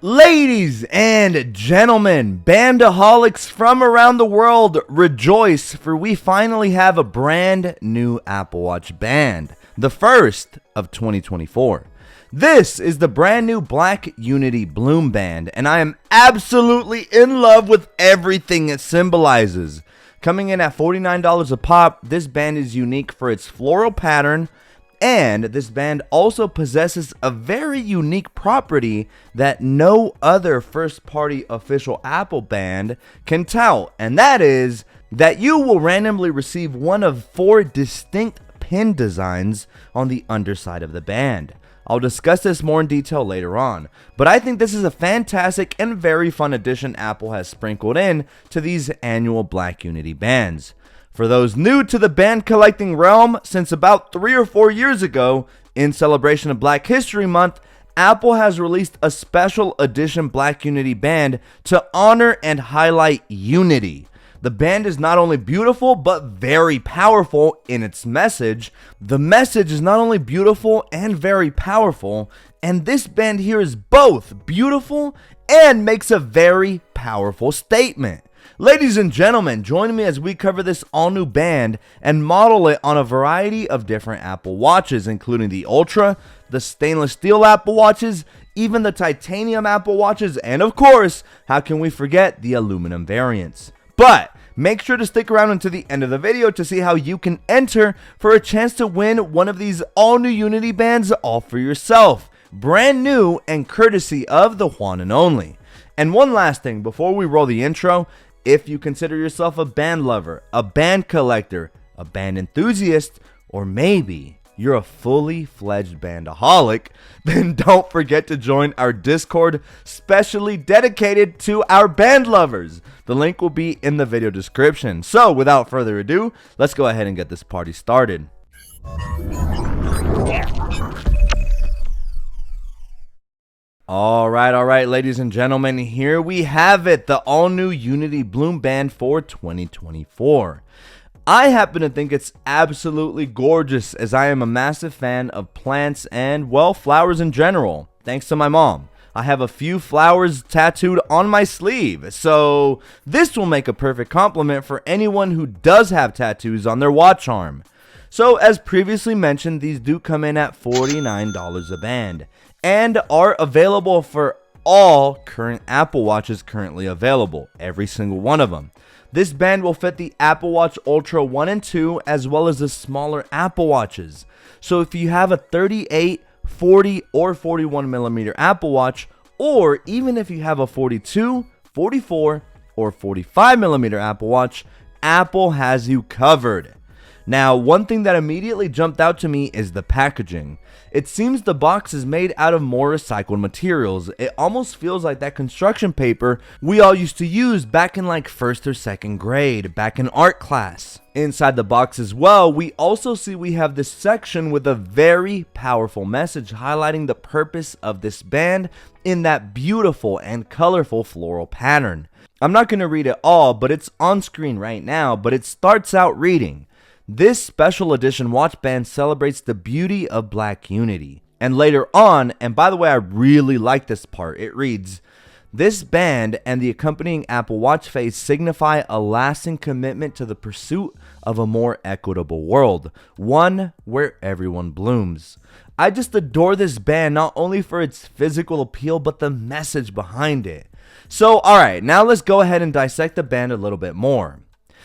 Ladies and gentlemen, bandaholics from around the world, rejoice, for we finally have a brand new Apple Watch band, the first of 2024. This is the brand new Black Unity Bloom band, and I am absolutely in love with everything it symbolizes. Coming in at $49 a pop, this band is unique for its floral pattern, and this band also possesses a very unique property that no other first-party official Apple band can tout, and that is that you will randomly receive one of 4 distinct pin designs on the underside of the band. I'll discuss this more in detail later on, but I think this is a fantastic and very fun addition Apple has sprinkled in to these annual Black Unity bands. For those new to the band collecting realm, since about 3 or 4 years ago, in celebration of Black History Month, Apple has released a special edition Black Unity band to honor and highlight unity. The band is not only beautiful, but very powerful in its message. The message is not only beautiful and very powerful, and this band here is both beautiful and makes a very powerful statement. Ladies and gentlemen, join me as we cover this all-new band and model it on a variety of different Apple Watches, including the Ultra, the stainless steel Apple Watches, even the titanium Apple Watches, and of course, how can we forget the aluminum variants. But make sure to stick around until the end of the video to see how you can enter for a chance to win one of these all-new Unity bands all for yourself. Brand new and courtesy of TheJuan&Only. And one last thing before we roll the intro. If you consider yourself a band lover, a band collector, a band enthusiast, or maybe you're a fully fledged bandaholic, then don't forget to join our Discord specially dedicated to our band lovers. The link will be in the video description. So without further ado, let's go ahead and get this party started. All right, ladies and gentlemen, here we have it, the all-new Unity Bloom band for 2024. I happen to think it's absolutely gorgeous, as I am a massive fan of plants and, well, flowers in general, thanks to my mom. I have a few flowers tattooed on my sleeve, so this will make a perfect complement for anyone who does have tattoos on their watch arm. So, as previously mentioned, these do come in at $49 a band, and are available for all current Apple Watches currently available, every single one of them. This band will fit the Apple Watch Ultra 1 and 2 as well as the smaller Apple Watches. So if you have a 38, 40, or 41 millimeter Apple Watch, or even if you have a 42, 44, or 45 millimeter Apple Watch, Apple has you covered. Now, one thing that immediately jumped out to me is the packaging. It seems the box is made out of more recycled materials. It almost feels like that construction paper we all used to use back in like 1st or 2nd grade, back in art class. Inside the box as well, we also see we have this section with a very powerful message highlighting the purpose of this band in that beautiful and colorful floral pattern. I'm not going to read it all, but it's on screen right now, but it starts out reading, "This special edition watch band celebrates the beauty of Black Unity." And later on, and by the way, I really like this part, it reads, "This band and the accompanying Apple Watch face signify a lasting commitment to the pursuit of a more equitable world, one where everyone blooms." I just adore this band not only for its physical appeal, but the message behind it. So, alright, now let's go ahead and dissect the band a little bit more.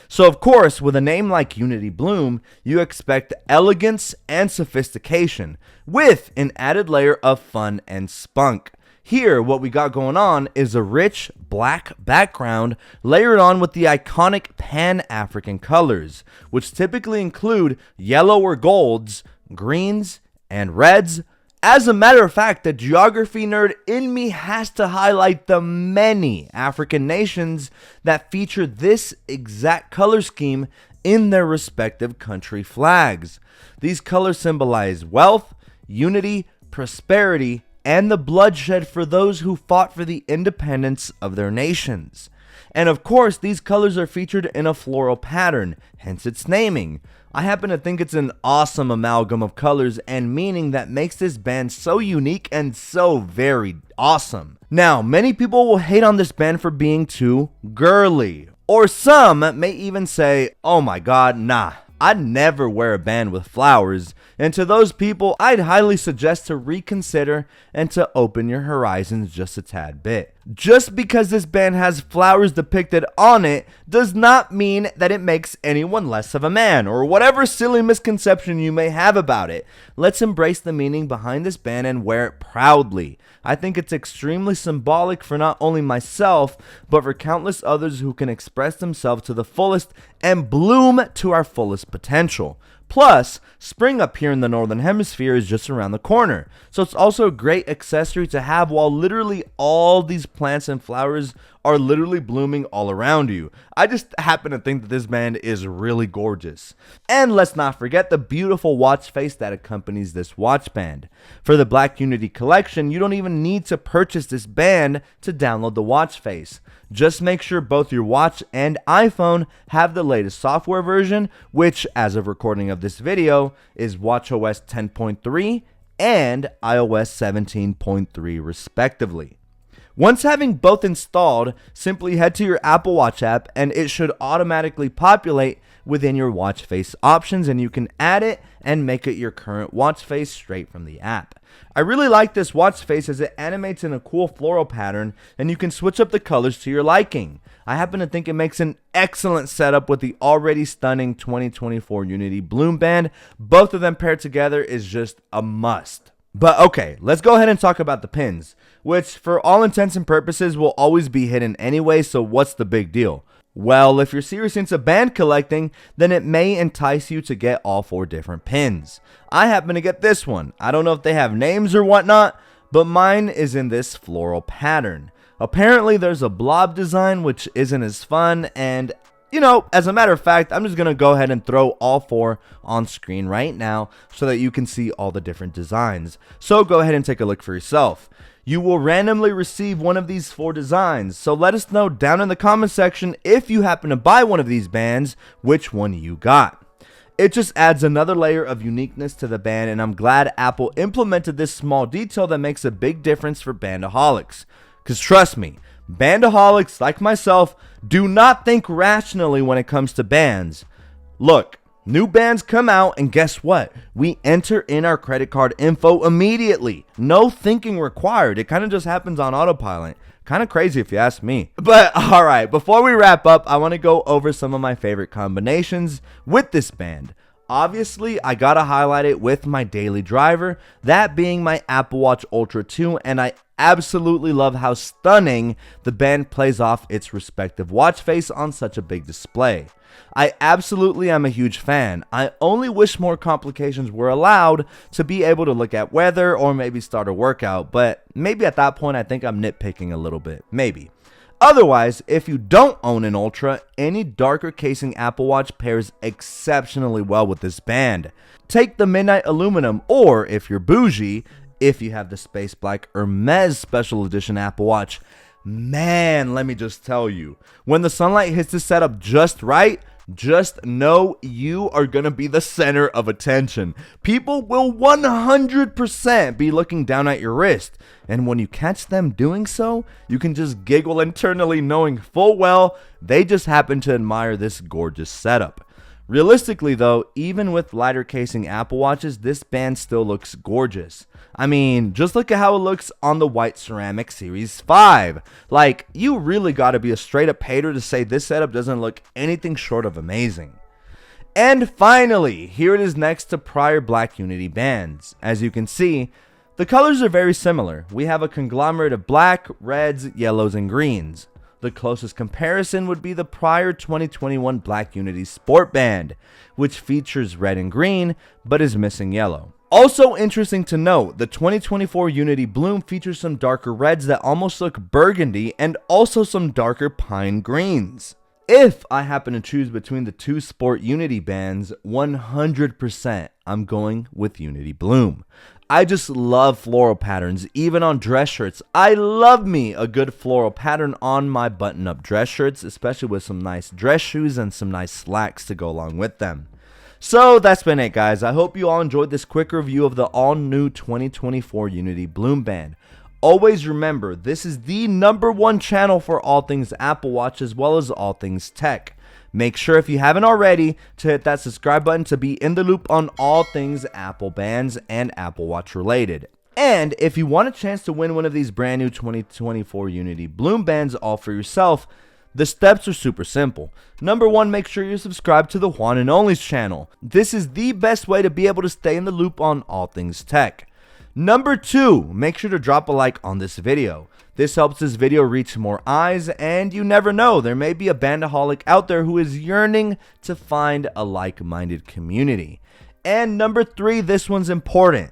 So of course, with a name like Unity Bloom, you expect elegance and sophistication, with an added layer of fun and spunk. Here, what we got going on is a rich black background layered on with the iconic Pan-African colors, which typically include yellow or golds, greens, and reds. As a matter of fact, the geography nerd in me has to highlight the many African nations that feature this exact color scheme in their respective country flags. These colors symbolize wealth, unity, prosperity, and the bloodshed for those who fought for the independence of their nations. And of course, these colors are featured in a floral pattern, hence its naming. I happen to think it's an awesome amalgam of colors and meaning that makes this band so unique and so very awesome. Now, many people will hate on this band for being too girly, or some may even say, oh my god, nah, I'd never wear a band with flowers. And to those people, I'd highly suggest to reconsider and to open your horizons just a tad bit. Just because this band has flowers depicted on it does not mean that it makes anyone less of a man, or whatever silly misconception you may have about it. Let's embrace the meaning behind this band and wear it proudly. I think it's extremely symbolic for not only myself, but for countless others who can express themselves to the fullest and bloom to our fullest potential. Plus, spring up here in the northern hemisphere is just around the corner, so it's also a great accessory to have while literally all these plants and flowers are literally blooming all around you. I just happen to think that this band is really gorgeous. And let's not forget the beautiful watch face that accompanies this watch band. For the Black Unity collection, you don't even need to purchase this band to download the watch face. Just make sure both your watch and iPhone have the latest software version, which, as of recording of this video, is watchOS 10.3 and iOS 17.3 respectively. Once having both installed, simply head to your Apple Watch app and it should automatically populate within your watch face options, and you can add it and make it your current watch face straight from the app. I really like this watch face as it animates in a cool floral pattern and you can switch up the colors to your liking. I happen to think it makes an excellent setup with the already stunning 2024 Unity Bloom Band. Both of them paired together is just a must. But okay, let's go ahead and talk about the pins, which for all intents and purposes will always be hidden anyway, so what's the big deal? Well, if you're serious into band collecting, then it may entice you to get all 4 different pins. I happen to get this one. I don't know if they have names or whatnot, but mine is in this floral pattern. Apparently there's a blob design which isn't as fun, and as a matter of fact, I'm just going to go ahead and throw all 4 on screen right now so that you can see all the different designs. So go ahead and take a look for yourself. You will randomly receive one of these 4 designs, so let us know down in the comment section if you happen to buy one of these bands, which one you got. It just adds another layer of uniqueness to the band, and I'm glad Apple implemented this small detail that makes a big difference for bandaholics. Because trust me, bandaholics like myself do not think rationally when it comes to bands. Look, new bands come out and guess what? We enter in our credit card info immediately. No thinking required. It kind of just happens on autopilot. Kind of crazy if you ask me. But alright, before we wrap up, I want to go over some of my favorite combinations with this band. Obviously, I gotta highlight it with my daily driver, that being my Apple Watch Ultra 2, and I absolutely love how stunning the band plays off its respective watch face on such a big display. I absolutely am a huge fan. I only wish more complications were allowed to be able to look at weather or maybe start a workout, but maybe at that point I think I'm nitpicking a little bit, maybe. Otherwise, if you don't own an Ultra, any darker casing Apple Watch pairs exceptionally well with this band. Take the Midnight Aluminum, or if you're bougie, if you have the Space Black Hermes Special Edition Apple Watch. Man, let me just tell you, when the sunlight hits the setup just right, just know you are going to be the center of attention. People will 100% be looking down at your wrist. And when you catch them doing so, you can just giggle internally knowing full well they just happen to admire this gorgeous setup. Realistically though, even with lighter casing Apple Watches, this band still looks gorgeous. I mean, just look at how it looks on the white ceramic Series 5. Like, you really gotta be a straight up hater to say this setup doesn't look anything short of amazing. And finally, here it is next to prior Black Unity bands. As you can see, the colors are very similar. We have a conglomerate of black, reds, yellows, and greens. The closest comparison would be the prior 2021 Black Unity Sport Band, which features red and green, but is missing yellow. Also interesting to note, the 2024 Unity Bloom features some darker reds that almost look burgundy and also some darker pine greens. If I happen to choose between the 2 Sport Unity bands, 100% I'm going with Unity Bloom. I just love floral patterns, even on dress shirts. I love me a good floral pattern on my button-up dress shirts, especially with some nice dress shoes and some nice slacks to go along with them. So that's been it, guys. I hope you all enjoyed this quick review of the all-new 2024 Unity Bloom Band. Always remember, this is the #1 channel for all things Apple Watch as well as all things tech. Make sure, if you haven't already, to hit that subscribe button to be in the loop on all things Apple bands and Apple Watch related. And if you want a chance to win one of these brand new 2024 Unity Bloom Bands all for yourself, the steps are super simple. Number 1, make sure you're subscribed to TheJuan&Only's channel. This is the best way to be able to stay in the loop on all things tech. Number 2, make sure to drop a like on this video. This helps this video reach more eyes, and you never know, there may be a bandaholic out there who is yearning to find a like-minded community. And number 3, this one's important.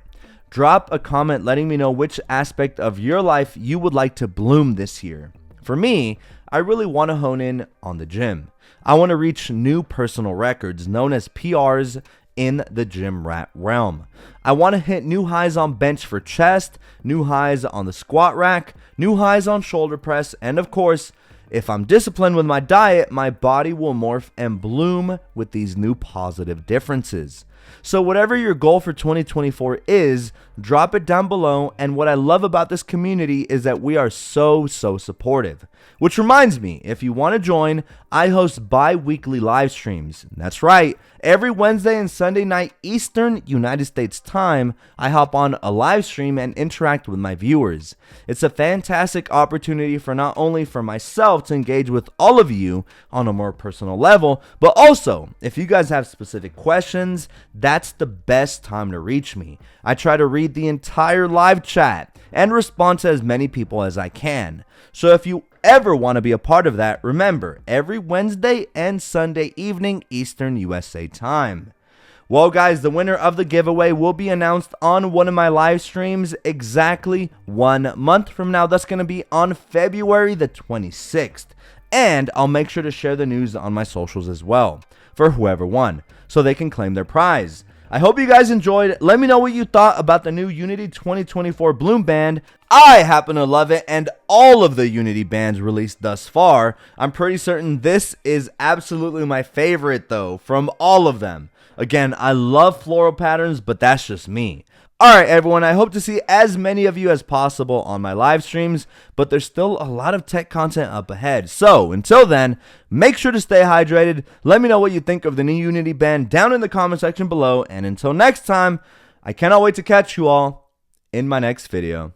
Drop a comment letting me know which aspect of your life you would like to bloom this year. For me, I really want to hone in on the gym. I want to reach new personal records known as PRs in the gym rat realm. I want to hit new highs on bench for chest, new highs on the squat rack, new highs on shoulder press, and of course, if I'm disciplined with my diet, my body will morph and bloom with these new positive differences. So whatever your goal for 2024 is, drop it down below. And what I love about this community is that we are so supportive. Which reminds me, if you want to join, I host bi-weekly live streams. That's right, every Wednesday and Sunday night Eastern United States time, I hop on a live stream and interact with my viewers. It's a fantastic opportunity for not only for myself to engage with all of you on a more personal level, but also, if you guys have specific questions, that's the best time to reach me. I try to read the entire live chat and respond to as many people as I can. So if you ever want to be a part of that, remember, every Wednesday and Sunday evening Eastern USA time. Well, guys, the winner of the giveaway will be announced on one of my live streams exactly 1 month from now. That's going to be on February the 26th. And I'll make sure to share the news on my socials as well for whoever won, so they can claim their prize. I hope you guys enjoyed. Let me know what you thought about the new Unity 2024 Bloom Band. I happen to love it, and all of the Unity bands released thus far. I'm pretty certain this is absolutely my favorite, though, from all of them. Again, I love floral patterns, but that's just me. Alright, everyone, I hope to see as many of you as possible on my live streams, but there's still a lot of tech content up ahead. So, until then, make sure to stay hydrated. Let me know what you think of the new Unity band down in the comment section below, and until next time, I cannot wait to catch you all in my next video.